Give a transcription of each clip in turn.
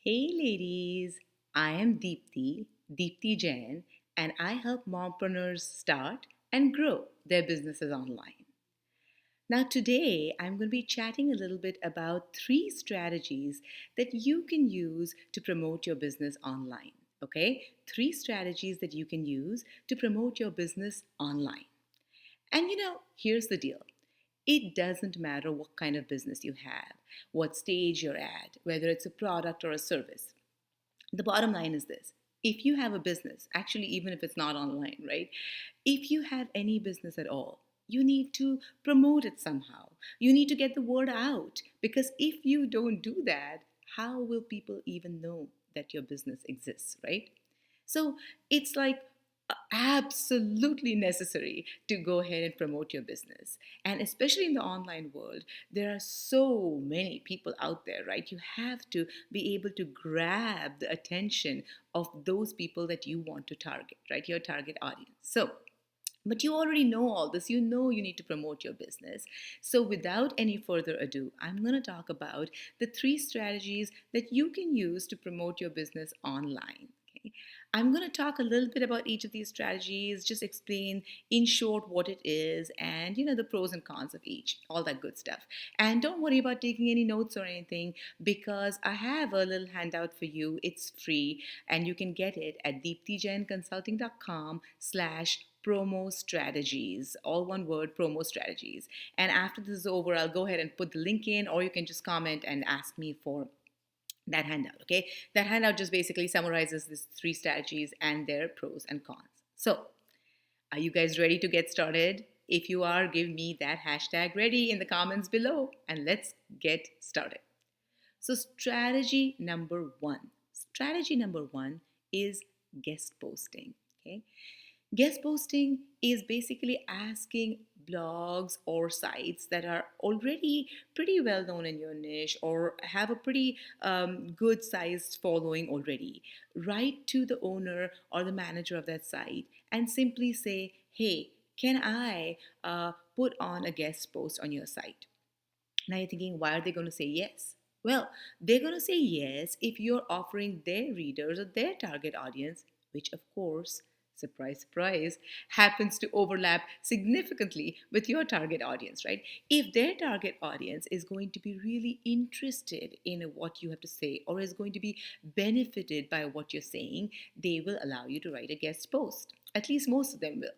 Hey ladies, I am Deepti Jain, and I help mompreneurs start and grow their businesses online. Now, today I'm going to be chatting a little bit about three strategies that you can use to promote your business online. Okay, three strategies that you can use to promote your business online. And here's the deal. It doesn't matter what kind of business you have, what stage you're at, whether it's a product or a service. The bottom line is this: if you have a business, actually, even if it's not online, right? If you have any business at all, you need to promote it somehow. You need to get the word out, because if you don't do that, how will people even know that your business exists, right? So it's like absolutely necessary to go ahead and promote your business. And especially in the online world, there are so many people out there, right? You have to be able to grab the attention of those people that you want to target, right? Your target audience. But you already know all this. You know you need to promote your business. So, without any further ado, I'm going to talk about the three strategies that you can use to promote your business online. Okay? I'm going to talk a little bit about each of these strategies, just explain in short what it is and the pros and cons of each, all that good stuff. And don't worry about taking any notes or anything, because I have a little handout for you. It's free and you can get it at deeptijainconsulting.com/promo strategies, all one word, promo strategies. And after this is over, I'll go ahead and put the link in, or you can just comment and ask me for that handout. Okay, that handout just basically summarizes these three strategies and their pros and cons. So are you guys ready to get started? If you are, give me that hashtag ready in the comments below, and let's get started. So strategy number one is guest posting. Okay, guest posting is basically asking blogs or sites that are already pretty well known in your niche or have a pretty good sized following already. Write to the owner or the manager of that site and simply say, hey, can I put on a guest post on your site? Now you're thinking, why are they going to say yes? Well, they're going to say yes if you're offering their readers or their target audience, which of course, surprise, surprise, happens to overlap significantly with your target audience, right? If their target audience is going to be really interested in what you have to say or is going to be benefited by what you're saying, they will allow you to write a guest post. At least most of them will.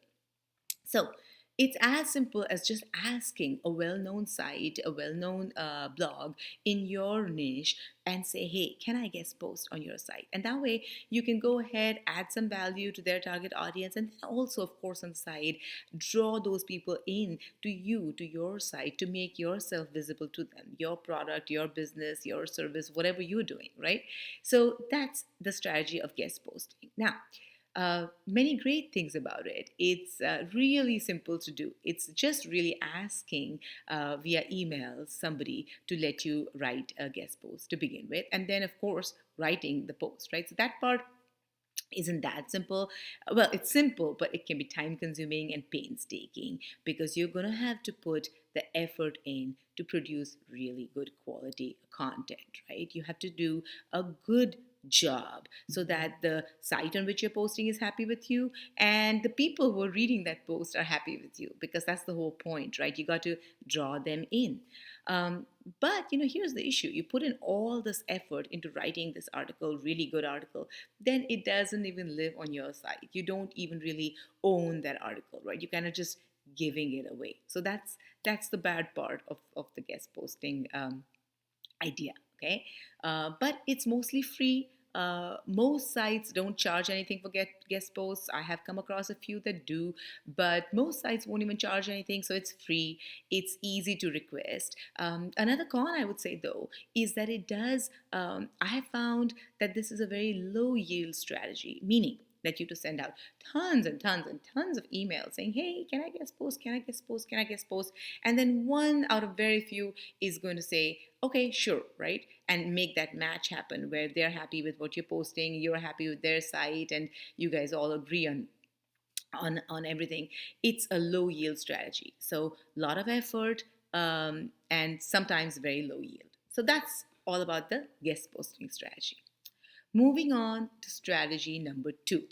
So it's as simple as just asking a well known site, a well known blog in your niche and say, hey, can I guest post on your site? And that way you can go ahead, add some value to their target audience, and then also, of course, on the side, draw those people in to you, to your site, to make yourself visible to them, your product, your business, your service, whatever you're doing, right? So that's the strategy of guest posting. Now, many great things about it. It's really simple to do. It's just really asking via email somebody to let you write a guest post to begin with, and then, of course, writing the post, right? So that part isn't that simple. Well, it's simple, but it can be time consuming and painstaking, because you're going to have to put the effort in to produce really good quality content, right? You have to do a good job so that the site on which you're posting is happy with you, and the people who are reading that post are happy with you, because that's the whole point, right? You got to draw them in. But here's the issue: you put in all this effort into writing this article, really good article, then it doesn't even live on your site. You don't even really own that article, right? You kind of just giving it away. So that's the bad part of the guest posting idea. Okay, but it's mostly free. Most sites don't charge anything for guest posts. I have come across a few that do, but most sites won't even charge anything, so it's free. It's easy to request. Another con I would say, though, is that it does. I have found that this is a very low yield strategy, meaning that you to send out tons and tons and tons of emails saying, hey, can I guest post? Can I guest post? Can I guest post? And then one out of very few is going to say, okay, sure, right? And make that match happen where they're happy with what you're posting, you're happy with their site, and you guys all agree on everything. It's a low yield strategy. So a lot of effort, and sometimes very low yield. So that's all about the guest posting strategy. Moving on to strategy number two.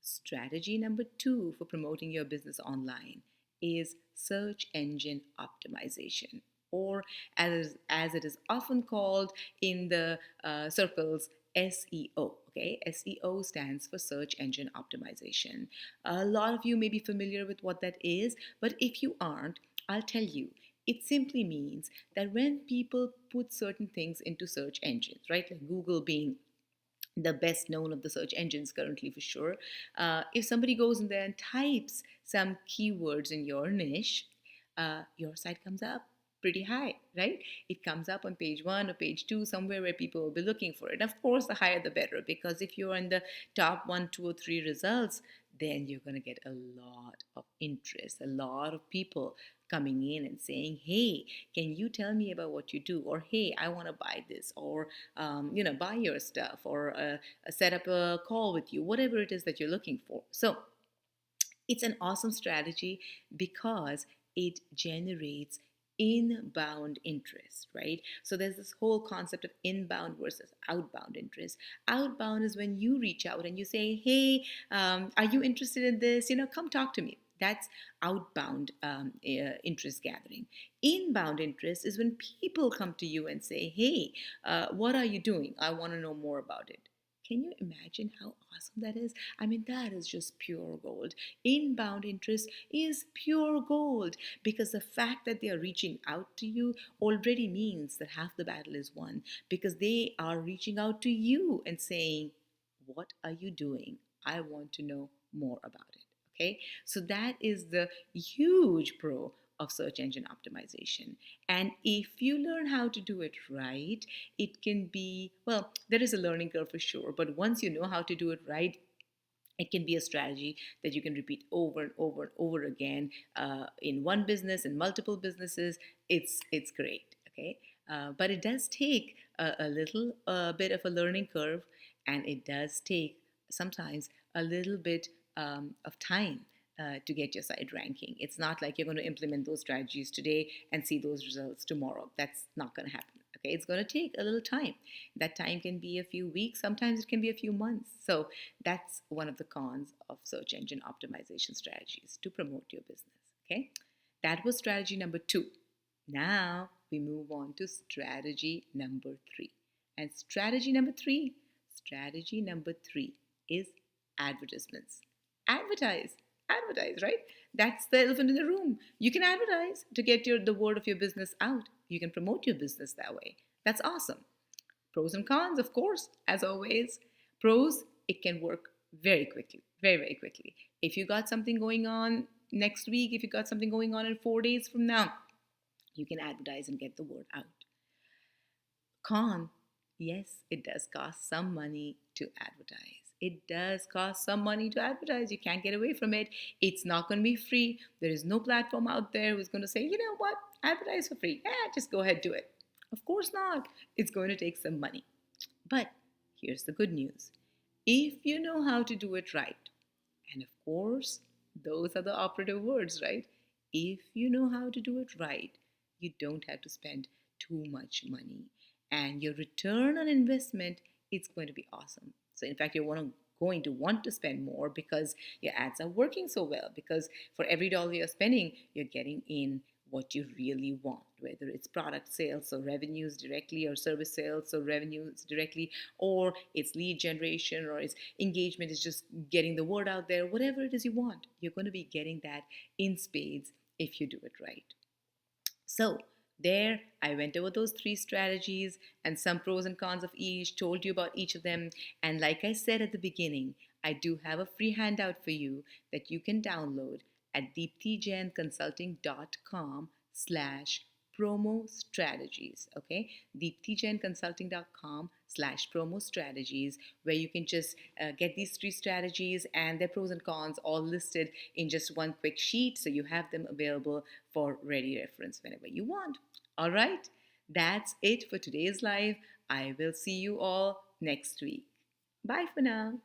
Strategy number two for promoting your business online is search engine optimization, or as it is often called in the circles, SEO. Okay, SEO stands for search engine optimization. A lot of you may be familiar with what that is, but if you aren't, I'll tell you. It simply means that when people put certain things into search engines, right, like Google being the best known of the search engines currently for sure. If somebody goes in there and types some keywords in your niche, your site comes up pretty high, right? It comes up on page one or page two, somewhere where people will be looking for it. Of course, the higher the better, because if you're in the top one, two, or three results, then you're going to get a lot of interest, a lot of people coming in and saying, hey, can you tell me about what you do? Or hey, I want to buy this, or buy your stuff, or set up a call with you, whatever it is that you're looking for. So it's an awesome strategy because it generates inbound interest, right? So there's this whole concept of inbound versus outbound interest. Outbound is when you reach out and you say, hey, are you interested in this? Come talk to me. That's outbound interest gathering. Inbound interest is when people come to you and say, hey, what are you doing? I want to know more about it. Can you imagine how awesome that is? I mean, that is just pure gold. Inbound interest is pure gold, because the fact that they are reaching out to you already means that half the battle is won, because they are reaching out to you and saying, what are you doing? I want to know more about it. Okay, so that is the huge pro of search engine optimization. And if you learn how to do it right, it can be, well, there is a learning curve for sure, but once you know how to do it right, it can be a strategy that you can repeat over and over and over again, in one business, in multiple businesses. It's great. Okay, but it does take a little bit of a learning curve, and it does take sometimes a little bit of time to get your site ranking. It's not like you're going to implement those strategies today and see those results tomorrow. That's not going to happen. Okay, it's going to take a little time. That time can be a few weeks, sometimes it can be a few months. So that's one of the cons of search engine optimization strategies to promote your business. Okay, that was strategy number two. Now we move on to strategy number three. And strategy number three is advertisements. Advertise, advertise, right? That's the elephant in the room. You can advertise to get the word of your business out. You can promote your business that way. That's awesome. Pros and cons, of course, as always. Pros, it can work very quickly, very, very quickly. If you got something going on next week, if you got something going on in 4 days from now, you can advertise and get the word out. Con, yes, it does cost some money to advertise. It does cost some money to advertise. You can't get away from it. It's not going to be free. There is no platform out there who's going to say, you know what, advertise for free. Yeah, just go ahead, do it. Of course not. It's going to take some money. But here's the good news. If you know how to do it right, and of course, those are the operative words, right? If you know how to do it right, you don't have to spend too much money. And your return on investment, it's going to be awesome. So in fact, going to want to spend more because your ads are working so well. Because for every dollar you're spending, you're getting in what you really want, whether it's product sales, so revenues directly, or service sales, so revenues directly, or it's lead generation, or it's engagement, is just getting the word out there. Whatever it is you want, you're going to be getting that in spades if you do it right. So there, I went over those three strategies and some pros and cons of each, told you about each of them. And like I said at the beginning, I do have a free handout for you that you can download at deeptijainconsulting.com slash promo strategies. Okay, deeptijainconsulting.com slash promo strategies, where you can just get these three strategies and their pros and cons all listed in just one quick sheet, so you have them available for ready reference whenever you want. All right, that's it for today's live. I will see you all next week. Bye for now.